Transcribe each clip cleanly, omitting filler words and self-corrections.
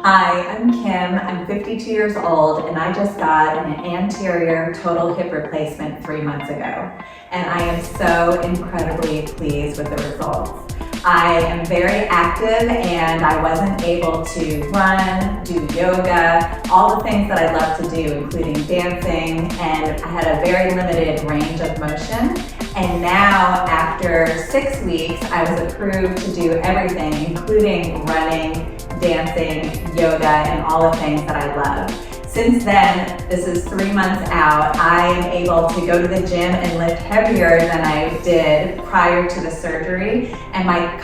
Hi, I'm Kim. I'm 52 years old and I just got an anterior total hip replacement 3 months ago. And I am so incredibly pleased with the results. I am very active and I wasn't able to run, do yoga, all the things that I love to do, including dancing, and I had a very limited range of motion. And now, after 6 weeks, I was approved to do everything, including running, dancing, yoga, and all the things that I love. Since then, this is 3 months out, I am able to go to the gym and lift heavier than I did prior to the surgery, and my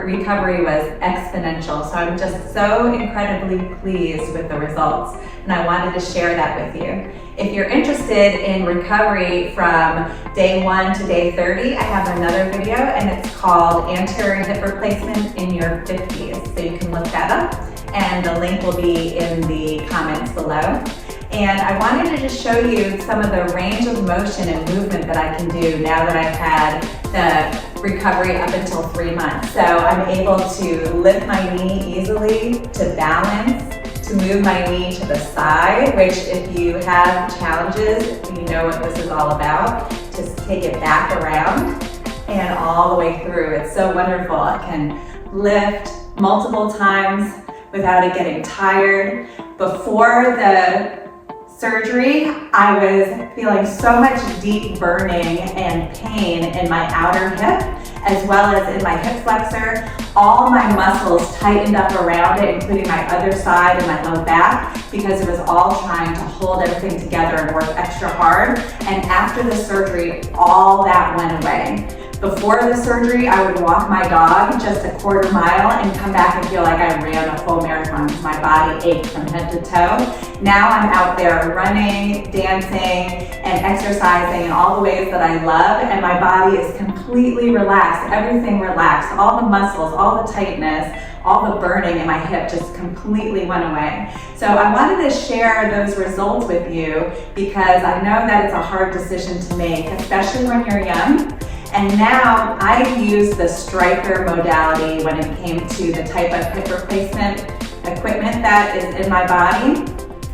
recovery was exponential. So I'm just so incredibly pleased with the results, and I wanted to share that with you. If you're interested in recovery from day 1 to day 30, I have another video, and it's called Anterior Hip Replacement in Your 50s. So you can look that up, and the link will be in the comments below. And I wanted to just show you some of the range of motion and movement that I can do now that I've had the recovery up until 3 months. So I'm able to lift my knee easily, to balance, to move my knee to the side, which if you have challenges, you know what this is all about. Just take it back around and all the way through. It's so wonderful. I can lift multiple times without it getting tired. Before the surgery, I was feeling so much deep burning and pain in my outer hip, as well as in my hip flexor. All my muscles tightened up around it, including my other side and my low back, because it was all trying to hold everything together and work extra hard. And after the surgery, all that went away. Before the surgery, I would walk my dog just a quarter mile and come back and feel like I ran a full marathon because my body ached from head to toe. Now I'm out there running, dancing, and exercising in all the ways that I love, and my body is completely relaxed, everything relaxed, all the muscles, all the tightness, all the burning in my hip just completely went away. So I wanted to share those results with you because I know that it's a hard decision to make, especially when you're young. And now I use the Stryker modality when it came to the type of hip replacement equipment that is in my body.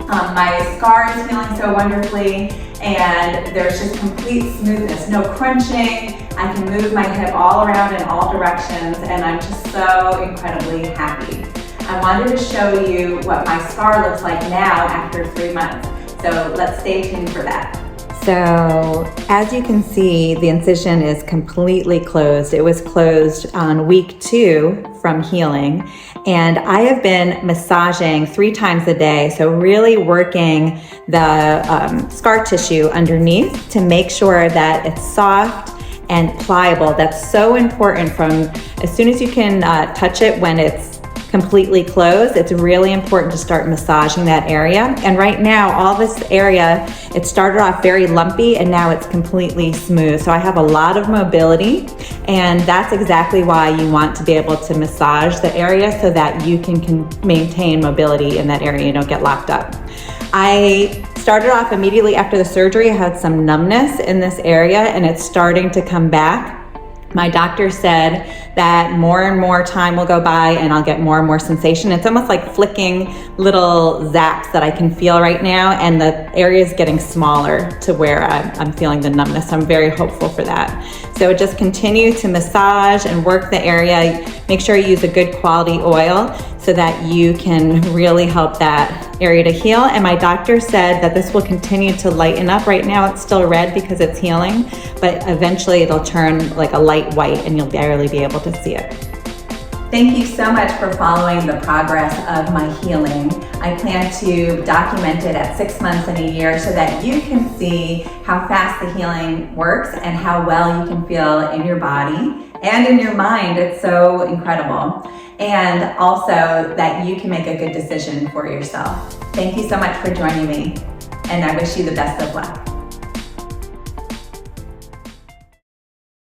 My scar is healing so wonderfully, and there's just complete smoothness, no crunching. I can move my hip all around in all directions, and I'm just so incredibly happy. I wanted to show you what my scar looks like now after 3 months. So let's stay tuned for that. So as you can see, the incision is completely closed. It was closed on week 2 from healing. And I have been massaging 3 times a day. So really working the scar tissue underneath to make sure that it's soft and pliable. That's so important from as soon as you can touch it when it's completely closed. It's really important to start massaging that area. And right now, all this area, it started off very lumpy and now it's completely smooth. So I have a lot of mobility, and that's exactly why you want to be able to massage the area so that you can maintain mobility in that area, you don't get locked up. I started off immediately after the surgery. I had some numbness in this area and it's starting to come back. My doctor said that more and more time will go by and I'll get more and more sensation. It's almost like flicking little zaps that I can feel right now, and the area is getting smaller to where I'm feeling the numbness. So I'm very hopeful for that. So just continue to massage and work the area. Make sure you use a good quality oil so that you can really help that area to heal. And my doctor said that this will continue to lighten up. Right now it's still red because it's healing, but eventually it'll turn like a light white and you'll barely be able to see it. Thank you so much for following the progress of my healing. I plan to document it at 6 months and a year so that you can see how fast the healing works and how well you can feel in your body and in your mind. It's so incredible. And also that you can make a good decision for yourself. Thank you so much for joining me, and I wish you the best of luck.